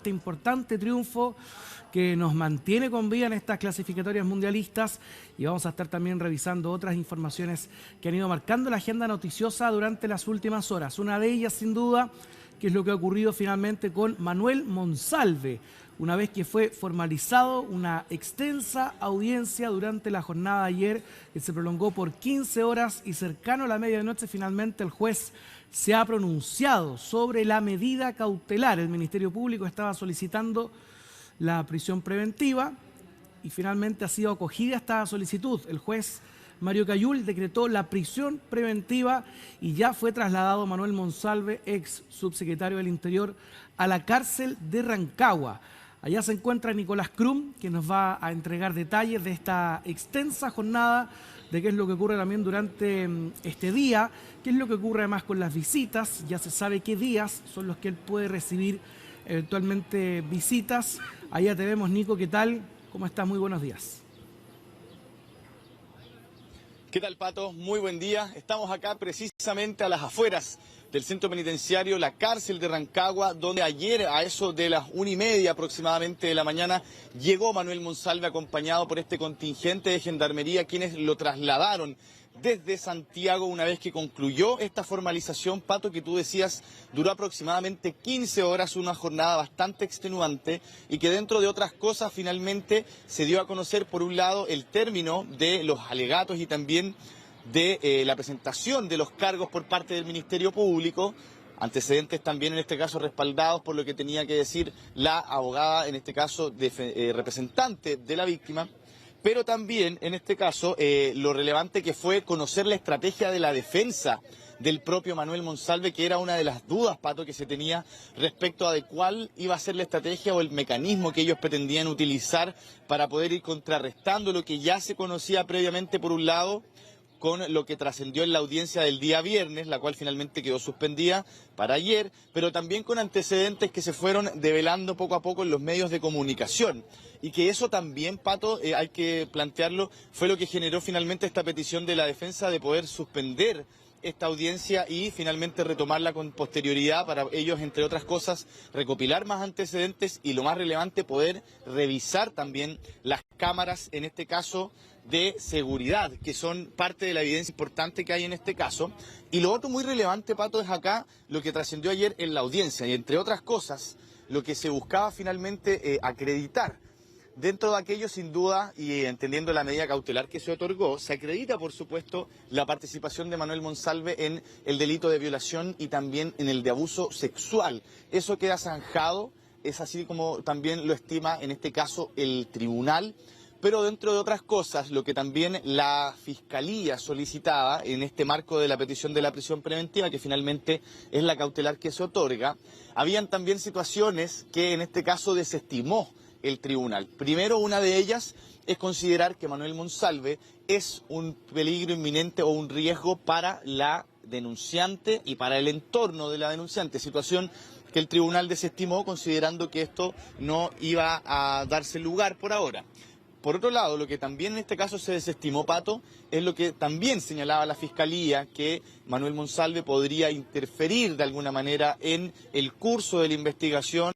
este importante triunfo que nos mantiene con vida en estas clasificatorias mundialistas, y vamos a estar también revisando otras informaciones que han ido marcando la agenda noticiosa durante las últimas horas. Una de ellas, sin duda, que es lo que ha ocurrido finalmente con Manuel Monsalve, una vez que fue formalizado una extensa audiencia durante la jornada de ayer, que se prolongó por 15 horas y cercano a la medianoche. Finalmente el juez se ha pronunciado sobre la medida cautelar. El Ministerio Público estaba solicitando la prisión preventiva y finalmente ha sido acogida esta solicitud. El juez Mario Cayul decretó la prisión preventiva y ya fue trasladado Manuel Monsalve, ex subsecretario del Interior, a la cárcel de Rancagua. Allá se encuentra Nicolás Krum, que nos va a entregar detalles de esta extensa jornada, de qué es lo que ocurre también durante este día, qué es lo que ocurre además con las visitas. Ya se sabe qué días son los que él puede recibir eventualmente visitas. Allá te vemos, Nico, ¿qué tal? ¿Cómo estás? Muy buenos días. ¿Qué tal, Pato? Muy buen día. Estamos acá precisamente a las afueras del centro penitenciario, la cárcel de Rancagua, donde ayer a eso de las 1:30 aproximadamente de la mañana llegó Manuel Monsalve acompañado por este contingente de gendarmería, quienes lo trasladaron desde Santiago una vez que concluyó esta formalización, Pato, que tú decías duró aproximadamente 15 horas, una jornada bastante extenuante y que dentro de otras cosas finalmente se dio a conocer por un lado el término de los alegatos y también de la presentación de los cargos por parte del Ministerio Público, antecedentes también en este caso respaldados por lo que tenía que decir la abogada, en este caso representante de la víctima. Pero también, en este caso, lo relevante que fue conocer la estrategia de la defensa del propio Manuel Monsalve, que era una de las dudas, Pato, que se tenía respecto a de cuál iba a ser la estrategia o el mecanismo que ellos pretendían utilizar para poder ir contrarrestando lo que ya se conocía previamente, por un lado, con lo que trascendió en la audiencia del día viernes, la cual finalmente quedó suspendida para ayer, pero también con antecedentes que se fueron develando poco a poco en los medios de comunicación. Y que eso también, Pato, hay que plantearlo, fue lo que generó finalmente esta petición de la defensa de poder suspender esta audiencia y finalmente retomarla con posterioridad para ellos, entre otras cosas, recopilar más antecedentes y, lo más relevante, poder revisar también las cámaras, en este caso, de seguridad, que son parte de la evidencia importante que hay en este caso. Y lo otro muy relevante, Pato, es acá lo que trascendió ayer en la audiencia y, entre otras cosas, lo que se buscaba finalmente acreditar. Dentro de aquello, sin duda, y entendiendo la medida cautelar que se otorgó, se acredita, por supuesto, la participación de Manuel Monsalve en el delito de violación y también en el de abuso sexual. Eso queda zanjado, es así como también lo estima en este caso el tribunal. Pero dentro de otras cosas, lo que también la Fiscalía solicitaba en este marco de la petición de la prisión preventiva, que finalmente es la cautelar que se otorga, habían también situaciones que en este caso desestimó el tribunal. Primero, una de ellas es considerar que Manuel Monsalve es un peligro inminente o un riesgo para la denunciante y para el entorno de la denunciante, situación que el tribunal desestimó considerando que esto no iba a darse lugar por ahora. Por otro lado, lo que también en este caso se desestimó, Pato, es lo que también señalaba la Fiscalía, que Manuel Monsalve podría interferir de alguna manera en el curso de la investigación,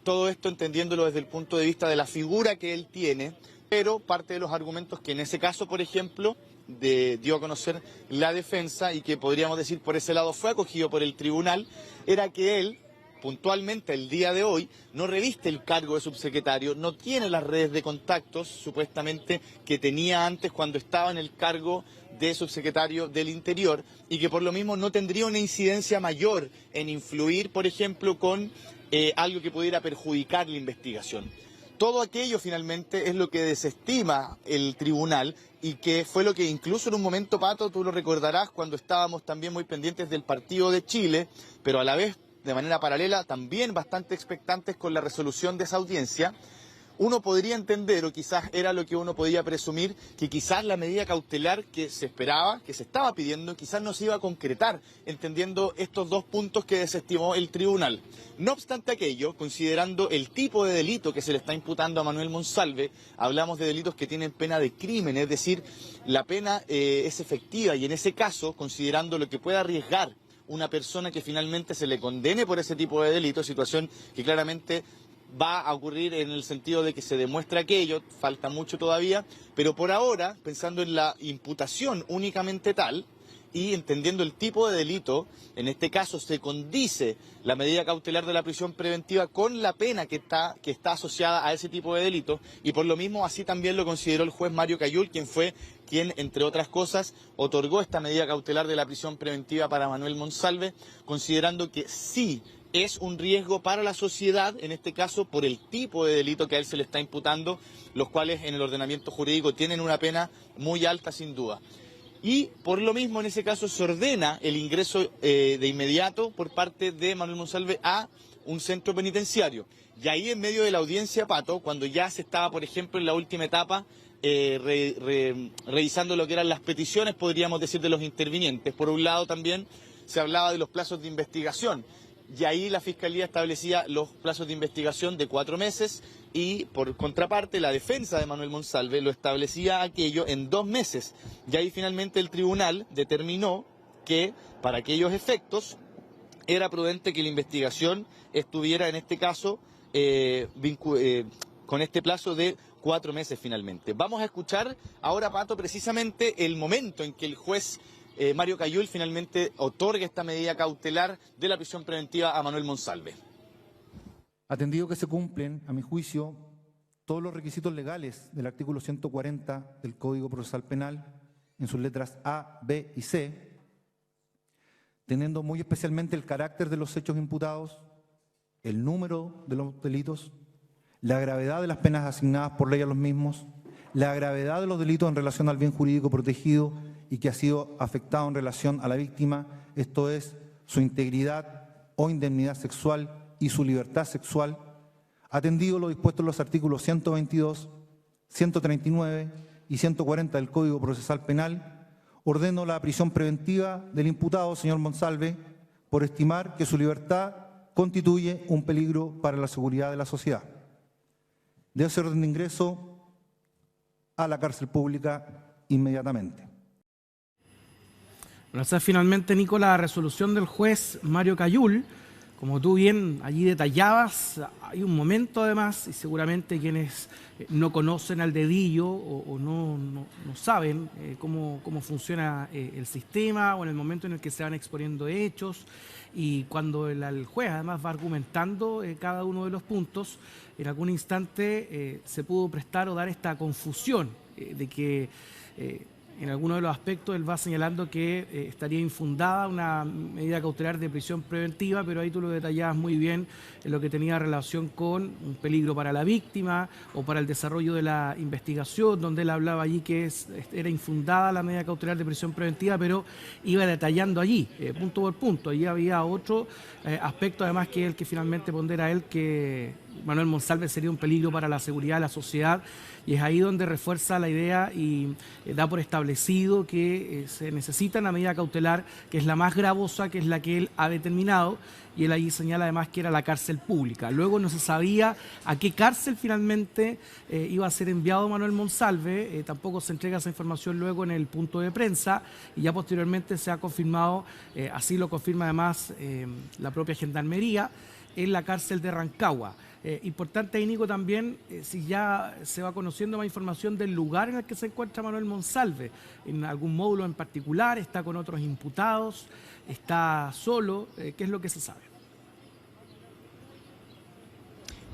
todo esto entendiéndolo desde el punto de vista de la figura que él tiene, pero parte de los argumentos que en ese caso, por ejemplo, dio a conocer la defensa y que podríamos decir por ese lado fue acogido por el tribunal, era que él, puntualmente el día de hoy, no reviste el cargo de subsecretario, no tiene las redes de contactos supuestamente que tenía antes cuando estaba en el cargo de subsecretario del Interior y que por lo mismo no tendría una incidencia mayor en influir, por ejemplo, con algo que pudiera perjudicar la investigación. Todo aquello finalmente es lo que desestima el tribunal y que fue lo que incluso en un momento, Pato, tú lo recordarás, cuando estábamos también muy pendientes del partido de Chile, pero a la vez de manera paralela también bastante expectantes con la resolución de esa audiencia, uno podría entender, o quizás era lo que uno podía presumir, que quizás la medida cautelar que se esperaba, que se estaba pidiendo, quizás no se iba a concretar, entendiendo estos dos puntos que desestimó el tribunal. No obstante aquello, considerando el tipo de delito que se le está imputando a Manuel Monsalve, hablamos de delitos que tienen pena de crimen, es decir, la pena es efectiva y en ese caso, considerando lo que pueda arriesgar una persona que finalmente se le condene por ese tipo de delitos, situación que claramente va a ocurrir en el sentido de que se demuestre aquello, falta mucho todavía, pero por ahora, pensando en la imputación únicamente tal, y entendiendo el tipo de delito, en este caso se condice la medida cautelar de la prisión preventiva con la pena que está asociada a ese tipo de delito, y por lo mismo así también lo consideró el juez Mario Cayul, quien, entre otras cosas, otorgó esta medida cautelar de la prisión preventiva para Manuel Monsalve, considerando que sí es un riesgo para la sociedad, en este caso por el tipo de delito que a él se le está imputando, los cuales en el ordenamiento jurídico tienen una pena muy alta sin duda. Y por lo mismo en ese caso se ordena el ingreso de inmediato por parte de Manuel Monsalve a un centro penitenciario. Y ahí en medio de la audiencia, Pato, cuando ya se estaba, por ejemplo, en la última etapa, revisando lo que eran las peticiones, podríamos decir, de los intervinientes. Por un lado también se hablaba de los plazos de investigación. Y ahí la Fiscalía establecía los plazos de investigación de 4 meses y, por contraparte, la defensa de Manuel Monsalve lo establecía aquello en 2 meses. Y ahí finalmente el tribunal determinó que, para aquellos efectos, era prudente que la investigación estuviera, en este caso, con este plazo de 4 meses finalmente. Vamos a escuchar ahora, Pato, precisamente el momento en que el juez Mario Cayul finalmente otorga esta medida cautelar de la prisión preventiva a Manuel Monsalve. Atendido que se cumplen, a mi juicio, todos los requisitos legales del artículo 140 del Código Procesal Penal, en sus letras A, B y C, teniendo muy especialmente el carácter de los hechos imputados, el número de los delitos, la gravedad de las penas asignadas por ley a los mismos, la gravedad de los delitos en relación al bien jurídico protegido y que ha sido afectado en relación a la víctima, esto es, su integridad o indemnidad sexual y su libertad sexual, atendido lo dispuesto en los artículos 122, 139 y 140 del Código Procesal Penal, ordeno la prisión preventiva del imputado, señor Monsalve, por estimar que su libertad constituye un peligro para la seguridad de la sociedad. De ese orden de ingreso a la cárcel pública inmediatamente. Bueno, esa es finalmente, Nico, la resolución del juez Mario Cayul. Como tú bien allí detallabas, hay un momento además, y seguramente quienes no conocen al dedillo o no saben cómo funciona el sistema, o en el momento en el que se van exponiendo hechos, y cuando el juez además va argumentando cada uno de los puntos, en algún instante se pudo prestar o dar esta confusión de que en algunos de los aspectos él va señalando que estaría infundada una medida cautelar de prisión preventiva, pero ahí tú lo detallabas muy bien en lo que tenía relación con un peligro para la víctima o para el desarrollo de la investigación, donde él hablaba allí que era infundada la medida cautelar de prisión preventiva, pero iba detallando allí, punto por punto. Allí había otro aspecto, además, que es el que finalmente pondera él, que Manuel Monsalve sería un peligro para la seguridad de la sociedad, y es ahí donde refuerza la idea y da por establecido que se necesita una medida cautelar que es la más gravosa, que es la que él ha determinado, y él allí señala además que era la cárcel pública. Luego no se sabía a qué cárcel finalmente iba a ser enviado Manuel Monsalve, tampoco se entrega esa información luego en el punto de prensa, y ya posteriormente se ha confirmado, así lo confirma además la propia Gendarmería, en la cárcel de Rancagua. Importante ahí, Nico, también, si ya se va conociendo más información del lugar en el que se encuentra Manuel Monsalve, en algún módulo en particular, está con otros imputados, está solo, ¿qué es lo que se sabe?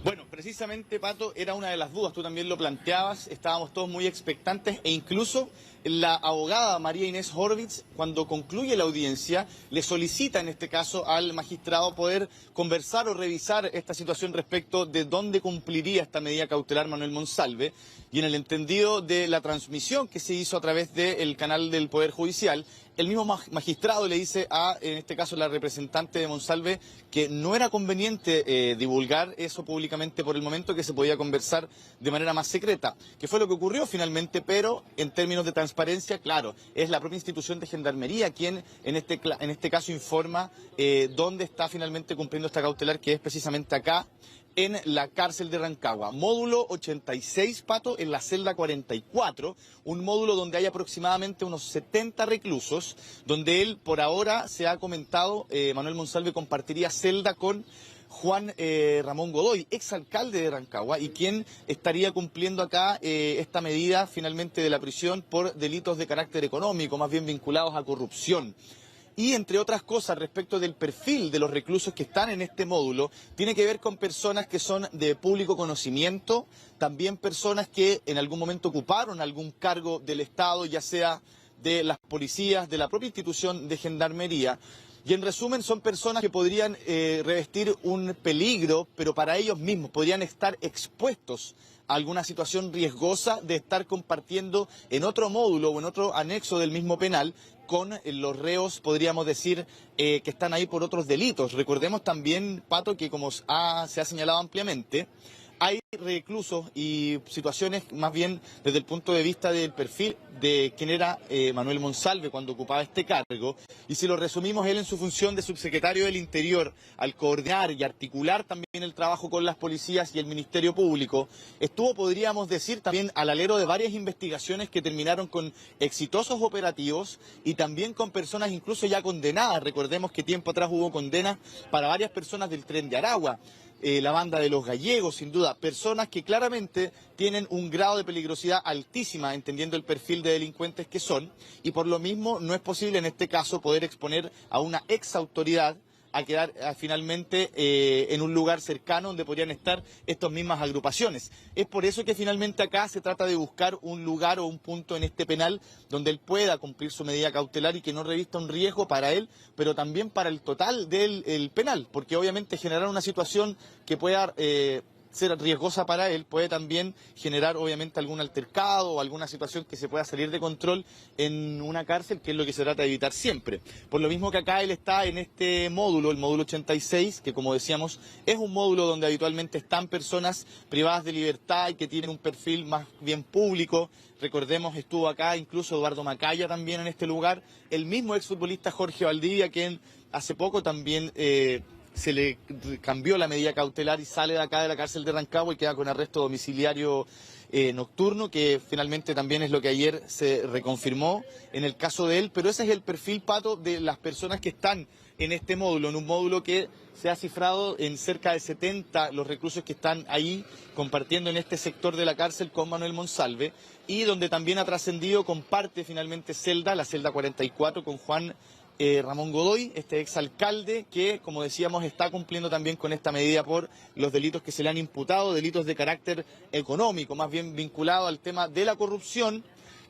Bueno, precisamente, Pato, era una de las dudas, tú también lo planteabas, estábamos todos muy expectantes, e incluso la abogada María Inés Horvitz, cuando concluye la audiencia, le solicita en este caso al magistrado poder conversar o revisar esta situación respecto de dónde cumpliría esta medida cautelar Manuel Monsalve, y en el entendido de la transmisión que se hizo a través del canal del Poder Judicial, el mismo magistrado le dice en este caso, la representante de Monsalve, que no era conveniente divulgar eso públicamente por el momento, que se podía conversar de manera más secreta, que fue lo que ocurrió finalmente, pero en términos de transparencia, claro, es la propia institución de Gendarmería quien en este caso informa dónde está finalmente cumpliendo esta cautelar, que es precisamente acá, en la cárcel de Rancagua. Módulo 86, Pato, en la celda 44, un módulo donde hay aproximadamente unos 70 reclusos, donde él, por ahora, se ha comentado, Manuel Monsalve compartiría celda con Juan Ramón Godoy, exalcalde de Rancagua, y quien estaría cumpliendo acá esta medida finalmente de la prisión por delitos de carácter económico, más bien vinculados a corrupción. Y entre otras cosas, respecto del perfil de los reclusos que están en este módulo, tiene que ver con personas que son de público conocimiento, también personas que en algún momento ocuparon algún cargo del Estado, ya sea de las policías, de la propia institución de gendarmería. Y en resumen son personas que podrían revestir un peligro, pero para ellos mismos podrían estar expuestos a alguna situación riesgosa de estar compartiendo en otro módulo o en otro anexo del mismo penal con los reos, podríamos decir, que están ahí por otros delitos. Recordemos también, Pato, que como se ha señalado ampliamente, hay reclusos y situaciones más bien desde el punto de vista del perfil de quién era Manuel Monsalve cuando ocupaba este cargo, y si lo resumimos, él en su función de subsecretario del Interior, al coordinar y articular también el trabajo con las policías y el Ministerio Público, estuvo, podríamos decir, también al alero de varias investigaciones que terminaron con exitosos operativos y también con personas incluso ya condenadas. Recordemos que tiempo atrás hubo condenas para varias personas del Tren de Aragua. La banda de los gallegos, sin duda, personas que claramente tienen un grado de peligrosidad altísima, entendiendo el perfil de delincuentes que son, y por lo mismo no es posible en este caso poder exponer a una ex autoridad a quedar finalmente en un lugar cercano donde podrían estar estas mismas agrupaciones. Es por eso que finalmente acá se trata de buscar un lugar o un punto en este penal donde él pueda cumplir su medida cautelar y que no revista un riesgo para él, pero también para el total del penal, porque obviamente generar una situación que pueda ser riesgosa para él puede también generar obviamente algún altercado o alguna situación que se pueda salir de control en una cárcel, que es lo que se trata de evitar siempre. Por lo mismo que acá él está en este módulo, el módulo 86, que como decíamos es un módulo donde habitualmente están personas privadas de libertad y que tienen un perfil más bien público. Recordemos, estuvo acá incluso Eduardo Macaya también en este lugar, el mismo exfutbolista Jorge Valdivia, quien hace poco también se le cambió la medida cautelar y sale de acá de la cárcel de Rancagua y queda con arresto domiciliario nocturno, que finalmente también es lo que ayer se reconfirmó en el caso de él. Pero ese es el perfil, Pato, de las personas que están en este módulo, en un módulo que se ha cifrado en cerca de 70 los reclusos que están ahí compartiendo en este sector de la cárcel con Manuel Monsalve, y donde también ha trascendido, comparte finalmente celda, la celda 44 con Juan Ramón Godoy, este exalcalde que, como decíamos, está cumpliendo también con esta medida por los delitos que se le han imputado, delitos de carácter económico, más bien vinculado al tema de la corrupción,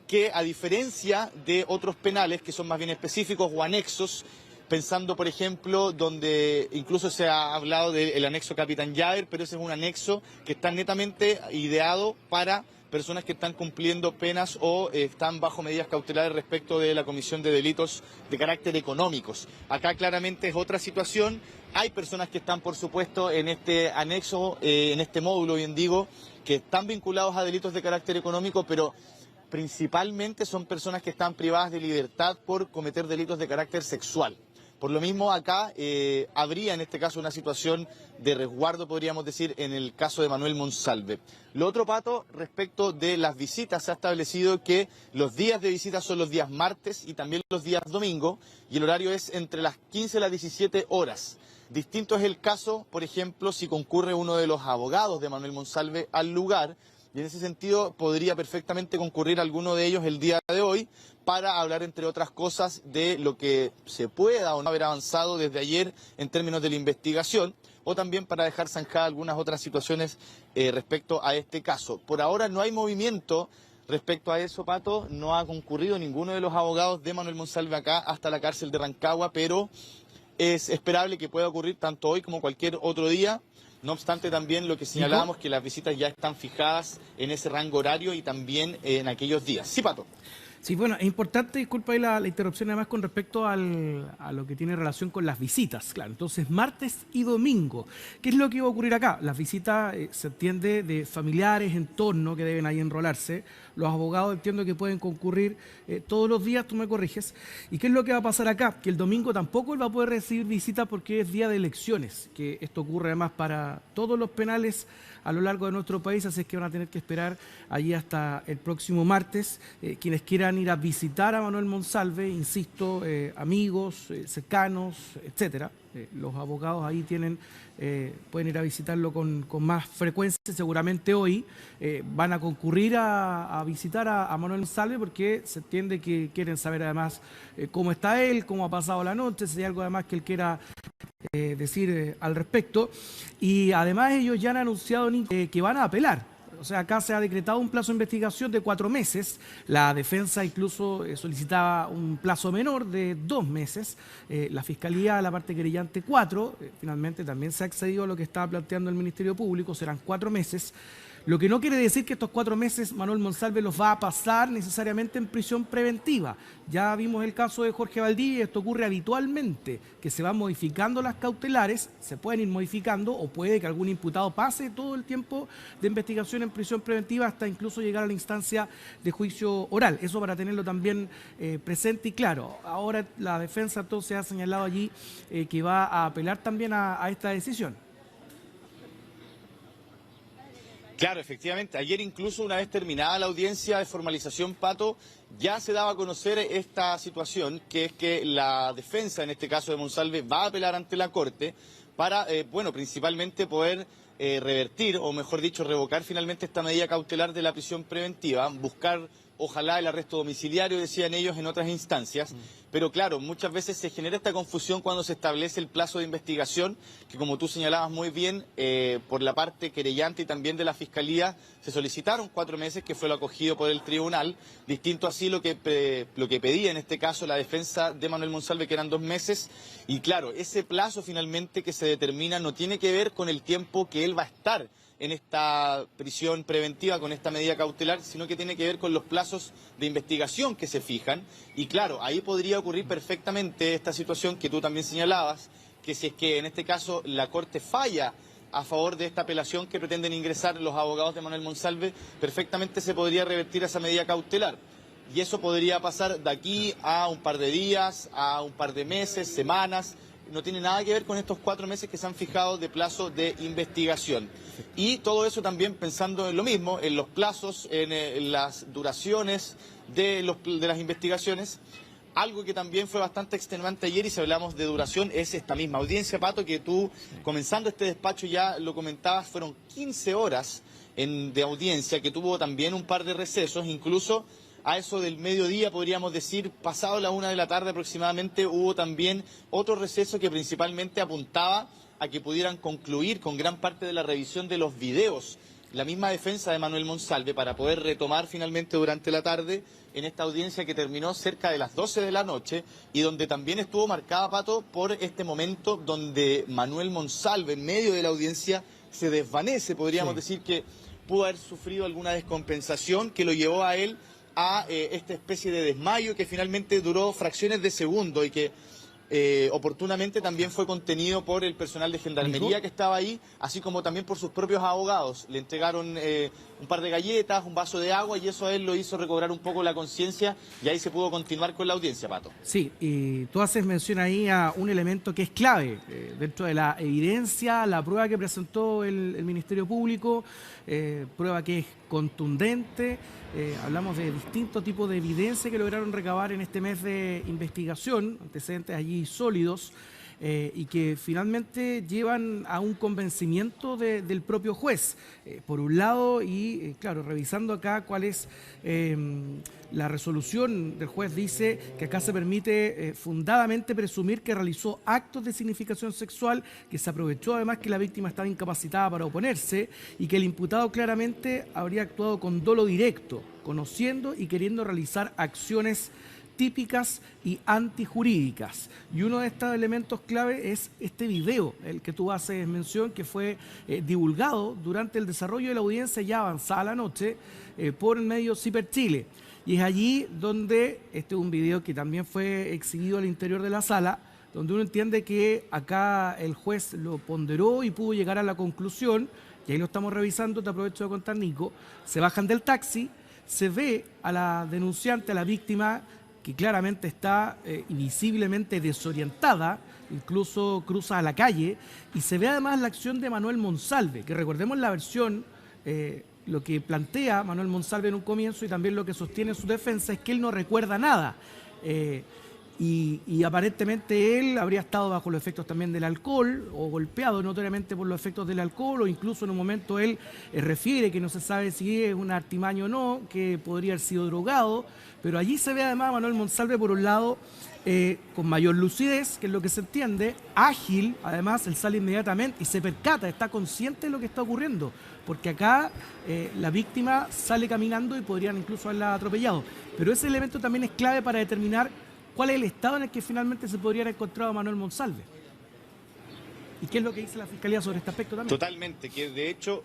que a diferencia de otros penales que son más bien específicos o anexos, pensando por ejemplo donde incluso se ha hablado del anexo Capitán Llaver, pero ese es un anexo que está netamente ideado para personas que están cumpliendo penas o están bajo medidas cautelares respecto de la comisión de delitos de carácter económicos. Acá claramente es otra situación. Hay personas que están, por supuesto, en este anexo, en este módulo, bien digo, que están vinculados a delitos de carácter económico, pero principalmente son personas que están privadas de libertad por cometer delitos de carácter sexual. Por lo mismo acá habría en este caso una situación de resguardo, podríamos decir, en el caso de Manuel Monsalve. Lo otro, Pato, respecto de las visitas, se ha establecido que los días de visita son los días martes y también los días domingo, y el horario es entre las 15 y las 17 horas. Distinto es el caso, por ejemplo, si concurre uno de los abogados de Manuel Monsalve al lugar, y en ese sentido podría perfectamente concurrir alguno de ellos el día de hoy para hablar, entre otras cosas, de lo que se pueda o no haber avanzado desde ayer en términos de la investigación, o también para dejar zanjadas algunas otras situaciones respecto a este caso. Por ahora no hay movimiento respecto a eso, Pato, no ha concurrido ninguno de los abogados de Manuel Monsalve acá hasta la cárcel de Rancagua, pero es esperable que pueda ocurrir tanto hoy como cualquier otro día. No obstante, también lo que señalábamos, que las visitas ya están fijadas en ese rango horario y también en aquellos días. Sí, Pato. Sí, bueno, es importante, disculpa ahí la interrupción, además con respecto a lo que tiene relación con las visitas, claro. Entonces, martes y domingo, ¿qué es lo que iba a ocurrir acá? Las visitas se entiende de familiares, entorno, que deben ahí enrolarse. Los abogados entiendo que pueden concurrir todos los días, tú me corriges. ¿Y qué es lo que va a pasar acá? Que el domingo tampoco él va a poder recibir visitas porque es día de elecciones, que esto ocurre además para todos los penales a lo largo de nuestro país, así es que van a tener que esperar allí hasta el próximo martes. Quienes quieran ir a visitar a Manuel Monsalve, insisto, amigos, cercanos, etcétera, Los abogados ahí pueden ir a visitarlo con más frecuencia. Seguramente hoy van a concurrir a visitar a Manuel Monsalve, porque se entiende que quieren saber además cómo está él, cómo ha pasado la noche, si hay algo además que él quiera decir al respecto. Y además ellos ya han anunciado que van a apelar. O sea, acá se ha decretado un plazo de investigación de 4 meses. La defensa incluso solicitaba un plazo menor de 2 meses. La Fiscalía, la parte querellante, 4. Finalmente también se ha accedido a lo que estaba planteando el Ministerio Público, serán 4 meses. Lo que no quiere decir que estos 4 meses Manuel Monsalve los va a pasar necesariamente en prisión preventiva. Ya vimos el caso de Jorge Valdivia y esto ocurre habitualmente, que se van modificando las cautelares, se pueden ir modificando o puede que algún imputado pase todo el tiempo de investigación en prisión preventiva hasta incluso llegar a la instancia de juicio oral. Eso para tenerlo también presente y claro. Ahora la defensa entonces ha señalado allí que va a apelar también a esta decisión. Claro, efectivamente. Ayer incluso, una vez terminada la audiencia de formalización, Pato, ya se daba a conocer esta situación, que es que la defensa, en este caso de Monsalve, va a apelar ante la Corte para, principalmente poder revertir, o mejor dicho, revocar finalmente esta medida cautelar de la prisión preventiva, buscar ojalá el arresto domiciliario, decían ellos, en otras instancias. Pero claro, muchas veces se genera esta confusión cuando se establece el plazo de investigación, que como tú señalabas muy bien, por la parte querellante y también de la Fiscalía, se solicitaron 4 meses, que fue lo acogido por el tribunal. Distinto así lo que pedía en este caso la defensa de Manuel Monsalve, que eran 2 meses. Y claro, ese plazo finalmente que se determina no tiene que ver con el tiempo que él va a estar en esta prisión preventiva, con esta medida cautelar, sino que tiene que ver con los plazos de investigación que se fijan. Y claro, ahí podría ocurrir perfectamente esta situación que tú también señalabas, que si es que en este caso la Corte falla a favor de esta apelación que pretenden ingresar los abogados de Manuel Monsalve, perfectamente se podría revertir esa medida cautelar. Y eso podría pasar de aquí a un par de días, a un par de meses, semanas. No tiene nada que ver con estos 4 meses que se han fijado de plazo de investigación. Y todo eso también pensando en lo mismo, en los plazos, en las duraciones de las investigaciones. Algo que también fue bastante extenuante ayer, y si hablamos de duración, es esta misma audiencia, Pato, que tú, comenzando este despacho, ya lo comentabas, fueron 15 horas de audiencia, que tuvo también un par de recesos, incluso a eso del mediodía, podríamos decir, pasado la 1 de la tarde aproximadamente, hubo también otro receso que principalmente apuntaba a que pudieran concluir con gran parte de la revisión de los videos. La misma defensa de Manuel Monsalve, para poder retomar finalmente durante la tarde en esta audiencia que terminó cerca de las 12 de la noche y donde también estuvo marcada, Pato, por este momento donde Manuel Monsalve, en medio de la audiencia, se desvanece. Podríamos decir que pudo haber sufrido alguna descompensación que lo llevó a él a esta especie de desmayo que finalmente duró fracciones de segundo y que oportunamente también fue contenido por el personal de Gendarmería que estaba ahí, así como también por sus propios abogados. Le entregaron un par de galletas, un vaso de agua, y eso a él lo hizo recobrar un poco la conciencia, y ahí se pudo continuar con la audiencia, Pato. Sí, y tú haces mención ahí a un elemento que es clave dentro de la evidencia, la prueba que presentó el Ministerio Público, prueba que es contundente. Hablamos de distintos tipos de evidencia que lograron recabar en este mes de investigación, antecedentes allí sólidos, y que finalmente llevan a un convencimiento del propio juez. Por un lado, y claro, revisando acá cuál es la resolución del juez, dice que acá se permite fundadamente presumir que realizó actos de significación sexual, que se aprovechó además que la víctima estaba incapacitada para oponerse y que el imputado claramente habría actuado con dolo directo, conociendo y queriendo realizar acciones típicas y antijurídicas. Y uno de estos elementos clave es este video, el que tú haces mención, que fue divulgado durante el desarrollo de la audiencia ya avanzada la noche por el medio Ciper Chile. Y es allí donde, este es un video que también fue exhibido al interior de la sala, donde uno entiende que acá el juez lo ponderó y pudo llegar a la conclusión, y ahí lo estamos revisando, te aprovecho de contar, Nico, se bajan del taxi, se ve a la denunciante, a la víctima, que claramente está visiblemente desorientada, incluso cruza a la calle, y se ve además la acción de Manuel Monsalve, que recordemos la versión, lo que plantea Manuel Monsalve en un comienzo y también lo que sostiene su defensa es que él no recuerda nada. y aparentemente él habría estado bajo los efectos también del alcohol o golpeado notoriamente por los efectos del alcohol, o incluso en un momento él refiere que no se sabe si es un artimaño o no, que podría haber sido drogado, pero allí se ve además a Manuel Monsalve por un lado con mayor lucidez, que es lo que se entiende, ágil, además él sale inmediatamente y se percata, está consciente de lo que está ocurriendo, porque acá la víctima sale caminando y podrían incluso haberla atropellado, pero ese elemento también es clave para determinar cuál es el estado en el que finalmente se podría haber encontrado Manuel Monsalve. ¿Y qué es lo que dice la Fiscalía sobre este aspecto también? Totalmente, que de hecho...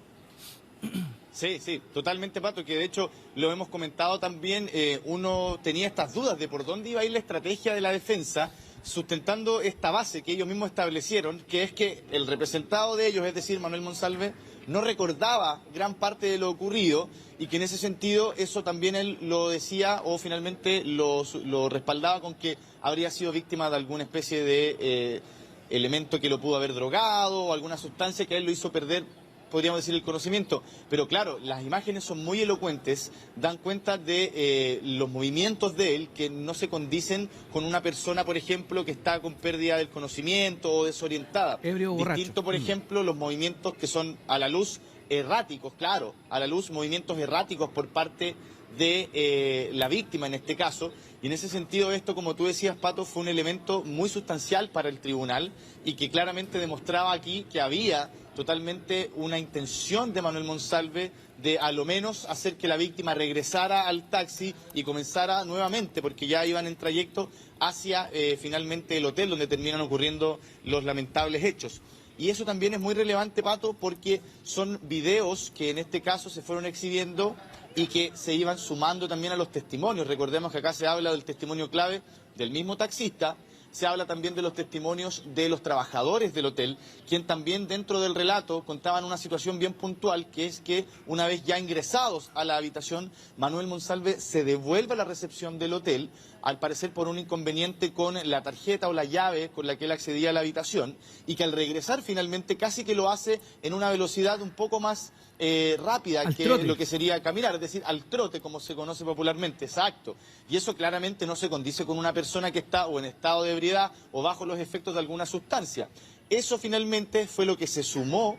Sí, totalmente, Pato, que de hecho lo hemos comentado también, uno tenía estas dudas de por dónde iba a ir la estrategia de la defensa, sustentando esta base que ellos mismos establecieron, que es que el representado de ellos, es decir, Manuel Monsalve, no recordaba gran parte de lo ocurrido y que en ese sentido eso también él lo decía o finalmente lo respaldaba con que habría sido víctima de alguna especie de elemento que lo pudo haber drogado o alguna sustancia que a él lo hizo perder, podríamos decir, el conocimiento. Pero claro, las imágenes son muy elocuentes, dan cuenta de los movimientos de él que no se condicen con una persona, por ejemplo, que está con pérdida del conocimiento o desorientada. Ebrio o borracho. Distinto, por ejemplo, los movimientos que son a la luz erráticos, claro, a la luz movimientos erráticos por parte de la víctima en este caso, y en ese sentido esto, como tú decías, Pato, fue un elemento muy sustancial para el tribunal y que claramente demostraba aquí que había totalmente una intención de Manuel Monsalve de a lo menos hacer que la víctima regresara al taxi y comenzara nuevamente, porque ya iban en trayecto hacia finalmente el hotel donde terminan ocurriendo los lamentables hechos. Y eso también es muy relevante, Pato, porque son videos que en este caso se fueron exhibiendo y que se iban sumando también a los testimonios. Recordemos que acá se habla del testimonio clave del mismo taxista, se habla también de los testimonios de los trabajadores del hotel, quien también dentro del relato contaban una situación bien puntual, que es que una vez ya ingresados a la habitación, Manuel Monsalve se devuelve a la recepción del hotel, al parecer por un inconveniente con la tarjeta o la llave con la que él accedía a la habitación, y que al regresar finalmente casi que lo hace en una velocidad un poco más rápida que lo que sería caminar, es decir, al trote, como se conoce popularmente, exacto. Y eso claramente no se condice con una persona que está o en estado de ebriedad o bajo los efectos de alguna sustancia. Eso finalmente fue lo que se sumó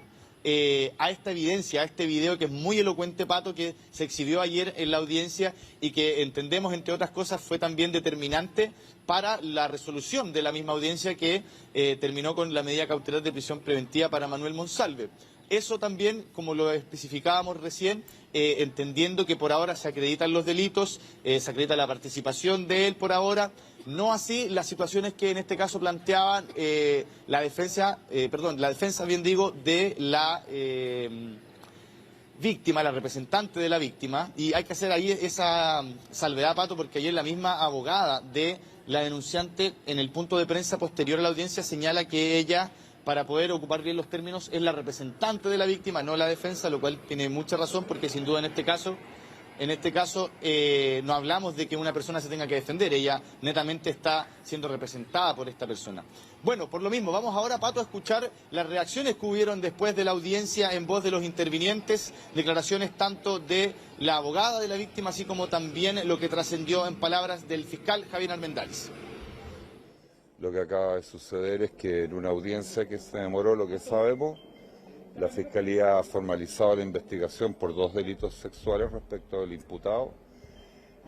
a esta evidencia, a este video que es muy elocuente, Pato, que se exhibió ayer en la audiencia y que entendemos, entre otras cosas, fue también determinante para la resolución de la misma audiencia que terminó con la medida cautelar de prisión preventiva para Manuel Monsalve. Eso también, como lo especificábamos recién, entendiendo que por ahora se acreditan los delitos, se acredita la participación de él por ahora, no así las situaciones que en este caso planteaban la defensa bien digo, de la víctima, la representante de la víctima, y hay que hacer ahí esa salvedad, Pato, porque ayer la misma abogada de la denunciante en el punto de prensa posterior a la audiencia señala que ella, para poder ocupar bien los términos, es la representante de la víctima, no la defensa, lo cual tiene mucha razón, porque sin duda en este caso no hablamos de que una persona se tenga que defender, ella netamente está siendo representada por esta persona. Bueno, por lo mismo, vamos ahora, Pato, a escuchar las reacciones que hubieron después de la audiencia en voz de los intervinientes, declaraciones tanto de la abogada de la víctima, así como también lo que trascendió en palabras del fiscal Javier Armendáriz. Lo que acaba de suceder es que en una audiencia que se demoró, lo que sabemos, la Fiscalía ha formalizado la investigación por 2 delitos sexuales respecto del imputado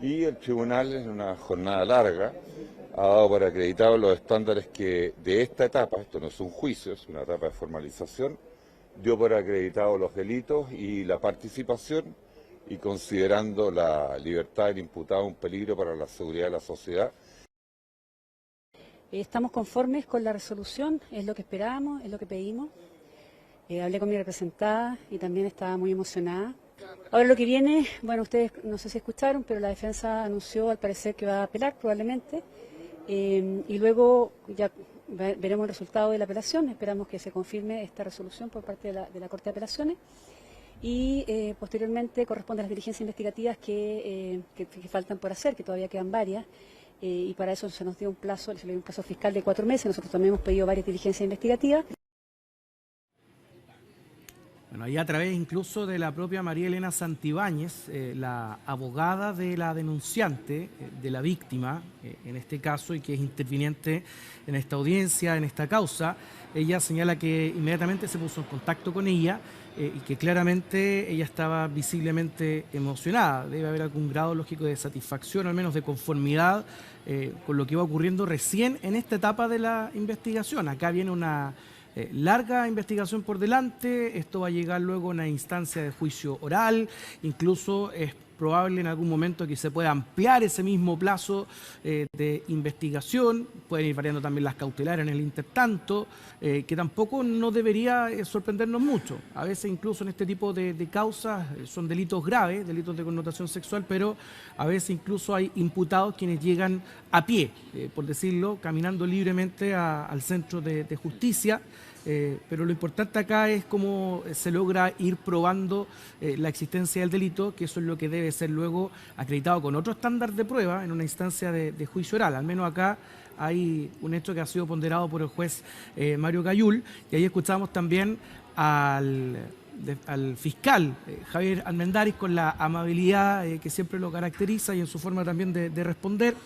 y el tribunal, en una jornada larga, ha dado por acreditado los estándares que de esta etapa, esto no es un juicio, es una etapa de formalización, dio por acreditado los delitos y la participación, y considerando la libertad del imputado un peligro para la seguridad de la sociedad. Estamos conformes con la resolución, es lo que esperábamos, es lo que pedimos. Hablé con mi representada y también estaba muy emocionada. Ahora lo que viene, bueno, ustedes no sé si escucharon, pero la defensa anunció al parecer que va a apelar probablemente, y luego ya veremos el resultado de la apelación. Esperamos que se confirme esta resolución por parte de la Corte de Apelaciones y posteriormente corresponde a las diligencias investigativas que faltan por hacer, que todavía quedan varias. Y para eso se nos dio un plazo, se le dio un plazo fiscal de 4 meses. Nosotros también hemos pedido varias diligencias investigativas. Bueno, ahí a través incluso de la propia María Elena Santibáñez, la abogada de la denunciante, de la víctima, en este caso, y que es interviniente en esta audiencia, en esta causa, ella señala que inmediatamente se puso en contacto con ella y que claramente ella estaba visiblemente emocionada. Debe haber algún grado lógico de satisfacción, al menos de conformidad con lo que iba ocurriendo recién en esta etapa de la investigación. Acá viene una larga investigación por delante, esto va a llegar luego a una instancia de juicio oral, incluso es probable en algún momento que se pueda ampliar ese mismo plazo de investigación, pueden ir variando también las cautelares en el intertanto, que tampoco no debería sorprendernos mucho. A veces incluso en este tipo de causas son delitos graves, delitos de connotación sexual, pero a veces incluso hay imputados quienes llegan a pie, por decirlo, caminando libremente al centro de justicia. Pero lo importante acá es cómo se logra ir probando la existencia del delito, que eso es lo que debe ser luego acreditado con otro estándar de prueba en una instancia de juicio oral. Al menos acá hay un hecho que ha sido ponderado por el juez Mario Gayul, y ahí escuchamos también al fiscal Javier Armendáriz con la amabilidad que siempre lo caracteriza y en su forma también de responder,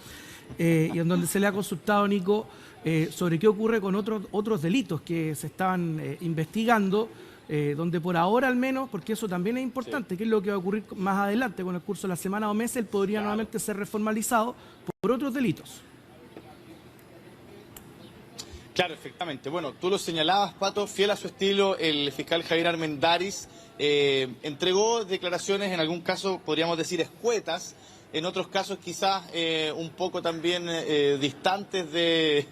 y en donde se le ha consultado, Nico, sobre qué ocurre con otros delitos que se estaban investigando, donde por ahora al menos, porque eso también es importante, qué es lo que va a ocurrir más adelante con el curso de la semana o meses, él podría nuevamente ser reformalizado por otros delitos. Claro, efectivamente. Bueno, tú lo señalabas, Pato, fiel a su estilo, el fiscal Javier Armendáriz entregó declaraciones, en algún caso podríamos decir escuetas, en otros casos quizás un poco también distantes de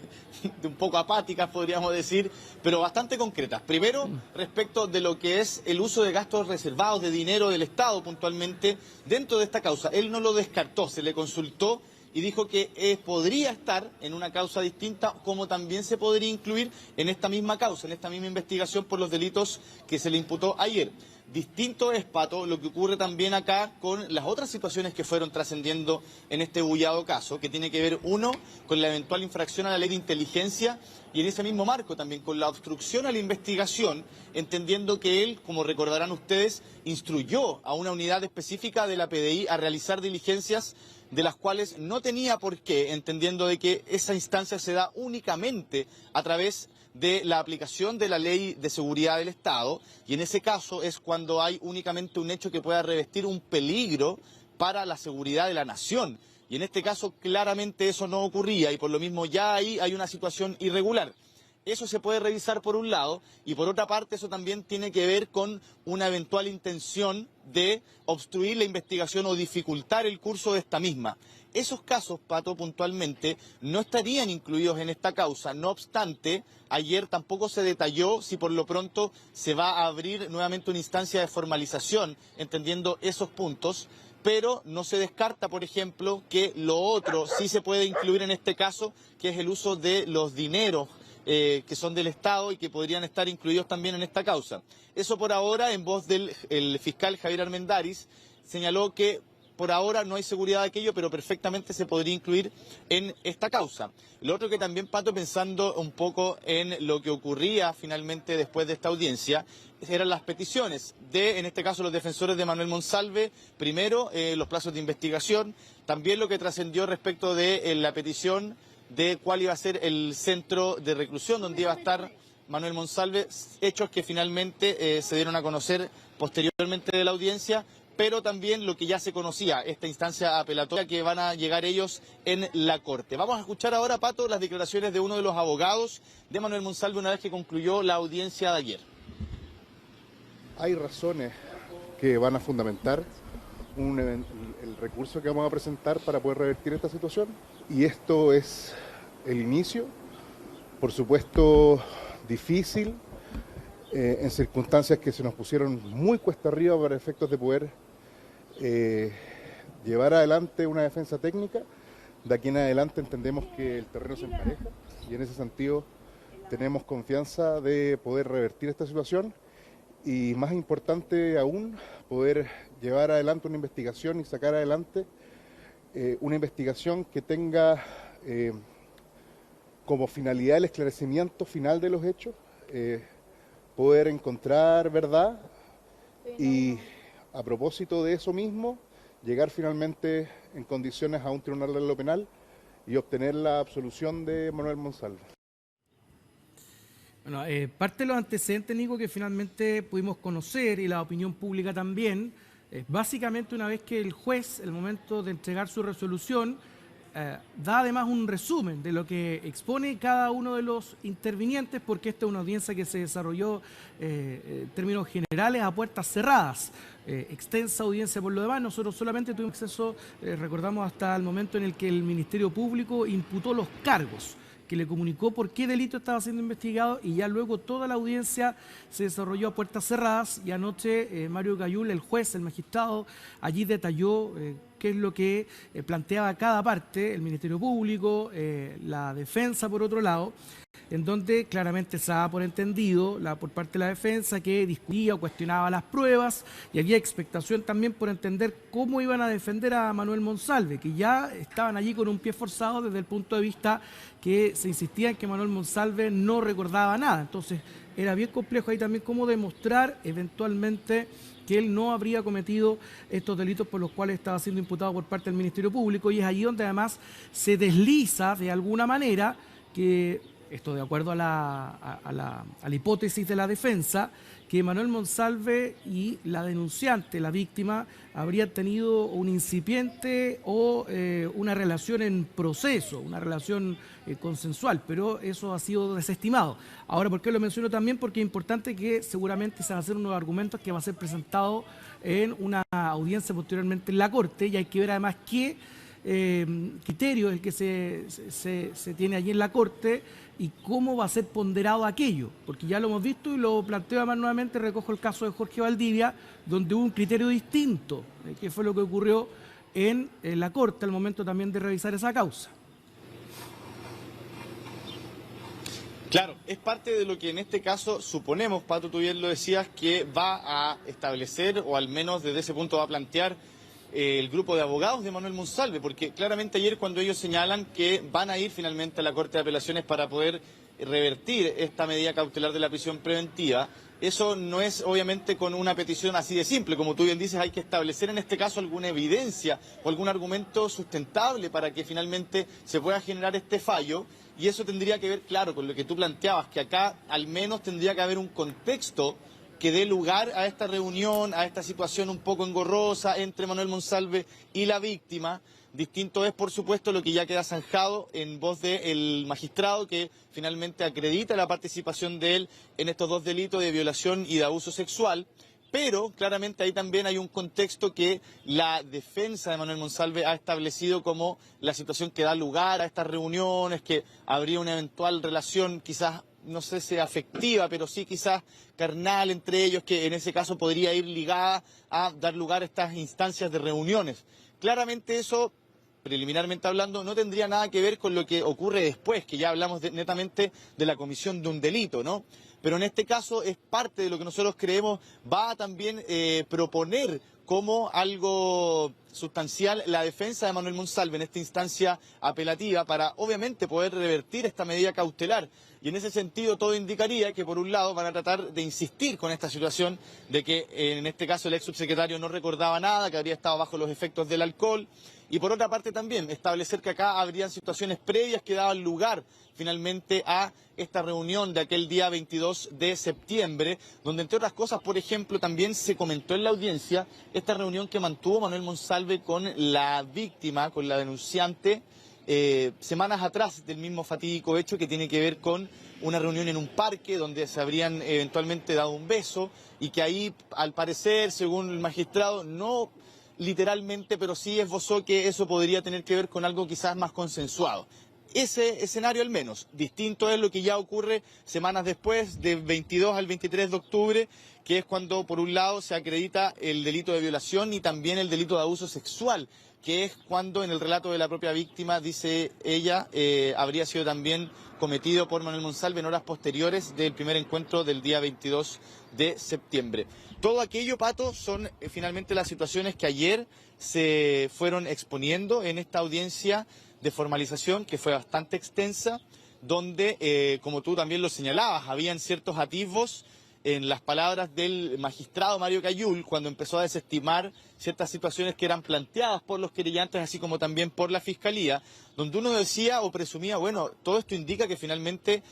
un poco apáticas, podríamos decir, pero bastante concretas. Primero, respecto de lo que es el uso de gastos reservados de dinero del Estado puntualmente dentro de esta causa. Él no lo descartó, se le consultó y dijo que podría estar en una causa distinta, como también se podría incluir en esta misma causa, en esta misma investigación por los delitos que se le imputó ayer. Distinto es, Pato, lo que ocurre también acá con las otras situaciones que fueron trascendiendo en este bullado caso, que tiene que ver, uno, con la eventual infracción a la ley de inteligencia y en ese mismo marco también con la obstrucción a la investigación, entendiendo que él, como recordarán ustedes, instruyó a una unidad específica de la PDI a realizar diligencias de las cuales no tenía por qué, entendiendo de que esa instancia se da únicamente a través de la aplicación de la Ley de Seguridad del Estado, y en ese caso es cuando hay únicamente un hecho que pueda revestir un peligro para la seguridad de la nación. Y en este caso claramente eso no ocurría y por lo mismo ya ahí hay una situación irregular. Eso se puede revisar por un lado y por otra parte eso también tiene que ver con una eventual intención de obstruir la investigación o dificultar el curso de esta misma. Esos casos, Pato, puntualmente no estarían incluidos en esta causa. No obstante, ayer tampoco se detalló si por lo pronto se va a abrir nuevamente una instancia de formalización, entendiendo esos puntos. Pero no se descarta, por ejemplo, que lo otro sí se puede incluir en este caso, que es el uso de los dineros que son del Estado y que podrían estar incluidos también en esta causa. Eso por ahora, en voz del fiscal Javier Armendáriz, señaló que por ahora no hay seguridad de aquello, pero perfectamente se podría incluir en esta causa. Lo otro que también, Pato, pensando un poco en lo que ocurría finalmente después de esta audiencia, eran las peticiones de, en este caso, los defensores de Manuel Monsalve. Primero, los plazos de investigación. También lo que trascendió respecto de la petición de cuál iba a ser el centro de reclusión donde iba a estar Manuel Monsalve, hechos que finalmente se dieron a conocer posteriormente de la audiencia, pero también lo que ya se conocía, esta instancia apelatoria que van a llegar ellos en la Corte. Vamos a escuchar ahora, Pato, las declaraciones de uno de los abogados de Manuel Monsalve una vez que concluyó la audiencia de ayer. Hay razones que van a fundamentar el recurso que vamos a presentar para poder revertir esta situación, y esto es el inicio, por supuesto difícil, en circunstancias que se nos pusieron muy cuesta arriba para efectos de poder llevar adelante una defensa técnica. De aquí en adelante entendemos que el terreno se empareja y en ese sentido tenemos confianza de poder revertir esta situación y, más importante aún, poder llevar adelante una investigación y sacar adelante una investigación que tenga como finalidad el esclarecimiento final de los hechos, poder encontrar verdad, y a propósito de eso mismo, llegar finalmente en condiciones a un tribunal de lo penal y obtener la absolución de Manuel Monsalve. Bueno, parte de los antecedentes, Nico, que finalmente pudimos conocer y la opinión pública también, básicamente una vez que el juez, el momento de entregar su resolución, da además un resumen de lo que expone cada uno de los intervinientes, porque esta es una audiencia que se desarrolló en términos generales a puertas cerradas. Extensa audiencia por lo demás, nosotros solamente tuvimos acceso, recordamos, hasta el momento en el que el Ministerio Público imputó los cargos, que le comunicó por qué delito estaba siendo investigado, y ya luego toda la audiencia se desarrolló a puertas cerradas, y anoche Mario Gayul, el juez, el magistrado, allí detalló qué es lo que planteaba cada parte, el Ministerio Público, la defensa por otro lado, en donde claramente se daba por entendido por parte de la defensa que discutía o cuestionaba las pruebas, y había expectación también por entender cómo iban a defender a Manuel Monsalve, que ya estaban allí con un pie forzado desde el punto de vista que se insistía en que Manuel Monsalve no recordaba nada. Entonces era bien complejo ahí también cómo demostrar eventualmente que él no habría cometido estos delitos por los cuales estaba siendo imputado por parte del Ministerio Público, y es allí donde además se desliza de alguna manera que, esto de acuerdo a la hipótesis de la defensa, que Manuel Monsalve y la denunciante, la víctima, habrían tenido un incipiente o una relación en proceso, una relación consensual, pero eso ha sido desestimado. Ahora, ¿por qué lo menciono también? Porque es importante que seguramente se van a hacer unos argumentos que va a ser presentado en una audiencia posteriormente en la Corte, y hay que ver además qué criterio es el que se tiene allí en la Corte y cómo va a ser ponderado aquello, porque ya lo hemos visto y lo planteo además nuevamente, recojo el caso de Jorge Valdivia, donde hubo un criterio distinto, que fue lo que ocurrió en la Corte al momento también de revisar esa causa. Claro, es parte de lo que en este caso suponemos, Pato, tú bien lo decías, que va a establecer, o al menos desde ese punto va a plantear el grupo de abogados de Manuel Monsalve, porque claramente ayer cuando ellos señalan que van a ir finalmente a la Corte de Apelaciones para poder revertir esta medida cautelar de la prisión preventiva, eso no es obviamente con una petición así de simple, como tú bien dices, hay que establecer en este caso alguna evidencia o algún argumento sustentable para que finalmente se pueda generar este fallo, y eso tendría que ver, claro, con lo que tú planteabas, que acá al menos tendría que haber un contexto que dé lugar a esta reunión, a esta situación un poco engorrosa entre Manuel Monsalve y la víctima. Distinto es, por supuesto, lo que ya queda zanjado en voz del magistrado, que finalmente acredita la participación de él en estos dos delitos de violación y de abuso sexual. Pero claramente ahí también hay un contexto que la defensa de Manuel Monsalve ha establecido como la situación que da lugar a estas reuniones, que habría una eventual relación quizás, no sé si afectiva, pero sí quizás carnal entre ellos, que en ese caso podría ir ligada a dar lugar a estas instancias de reuniones. Claramente eso, preliminarmente hablando, no tendría nada que ver con lo que ocurre después, que ya hablamos netamente de la comisión de un delito, ¿no? Pero en este caso es parte de lo que nosotros creemos va a también proponer como algo sustancial la defensa de Manuel Monsalve en esta instancia apelativa para obviamente poder revertir esta medida cautelar. Y en ese sentido todo indicaría que por un lado van a tratar de insistir con esta situación de que en este caso el ex subsecretario no recordaba nada, que habría estado bajo los efectos del alcohol, y por otra parte también establecer que acá habrían situaciones previas que daban lugar finalmente a esta reunión de aquel día 22 de septiembre, donde entre otras cosas, por ejemplo, también se comentó en la audiencia esta reunión que mantuvo Manuel Monsalve con la víctima, con la denunciante, semanas atrás del mismo fatídico hecho, que tiene que ver con una reunión en un parque donde se habrían eventualmente dado un beso, y que ahí, al parecer, según el magistrado, no literalmente, pero sí esbozó que eso podría tener que ver con algo quizás más consensuado. Ese escenario al menos. Distinto es lo que ya ocurre semanas después, del 22 al 23 de octubre, que es cuando por un lado se acredita el delito de violación y también el delito de abuso sexual, que es cuando en el relato de la propia víctima, dice ella, habría sido también cometido por Manuel Monsalve en horas posteriores del primer encuentro del día 22 de septiembre. Todo aquello, Pato, son finalmente las situaciones que ayer se fueron exponiendo en esta audiencia de formalización, que fue bastante extensa, donde, como tú también lo señalabas, habían ciertos atisbos en las palabras del magistrado Mario Cayul, cuando empezó a desestimar ciertas situaciones que eran planteadas por los querellantes, así como también por la Fiscalía, donde uno decía o presumía, bueno, todo esto indica que finalmente,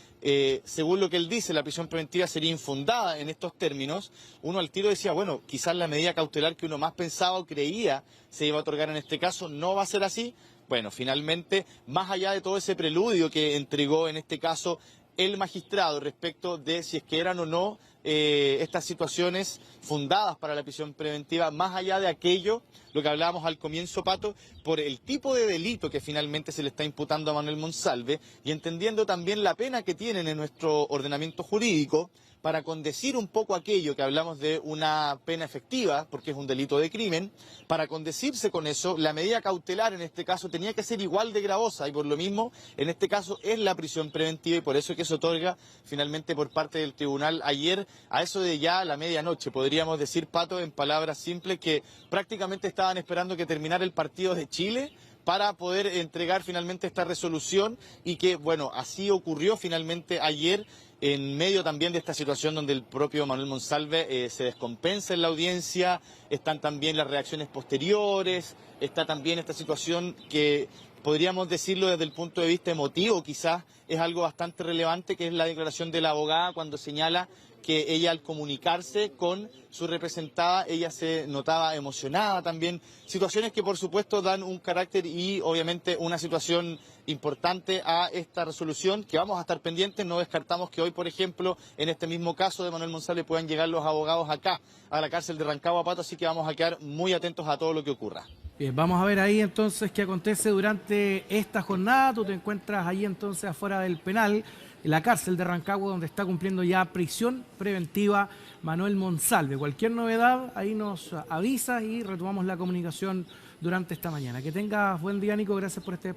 según lo que él dice, la prisión preventiva sería infundada en estos términos. Uno al tiro decía, bueno, quizás la medida cautelar que uno más pensaba o creía se iba a otorgar en este caso no va a ser así. Bueno, finalmente, más allá de todo ese preludio que entregó en este caso el magistrado respecto de si es que eran o no estas situaciones fundadas para la prisión preventiva, más allá de aquello, lo que hablábamos al comienzo, Pato, por el tipo de delito que finalmente se le está imputando a Manuel Monsalve y entendiendo también la pena que tienen en nuestro ordenamiento jurídico, para condecir un poco aquello que hablamos de una pena efectiva, porque es un delito de crimen, para condecirse con eso, la medida cautelar en este caso tenía que ser igual de gravosa y por lo mismo, en este caso, es la prisión preventiva y por eso es que se otorga finalmente por parte del tribunal ayer a eso de ya la medianoche. Podríamos decir, Pato, en palabras simples, que prácticamente estaban esperando que terminara el partido de Chile para poder entregar finalmente esta resolución y que, bueno, así ocurrió finalmente ayer en medio también de esta situación donde el propio Manuel Monsalve se descompensa en la audiencia, están también las reacciones posteriores, está también esta situación que podríamos decirlo desde el punto de vista emotivo, quizás es algo bastante relevante, que es la declaración de la abogada cuando señala que ella al comunicarse con su representada, ella se notaba emocionada también. Situaciones que por supuesto dan un carácter y obviamente una situación importante a esta resolución que vamos a estar pendientes. No descartamos que hoy, por ejemplo, en este mismo caso de Manuel Monsalve puedan llegar los abogados acá a la cárcel de Rancagua, Pato, así que vamos a quedar muy atentos a todo lo que ocurra. Bien, vamos a ver ahí entonces qué acontece durante esta jornada. Tú te encuentras ahí entonces afuera del penal, en la cárcel de Rancagua, donde está cumpliendo ya prisión preventiva Manuel Monsalve. Cualquier novedad, ahí nos avisa y retomamos la comunicación durante esta mañana. Que tengas buen día, Nico. Gracias por este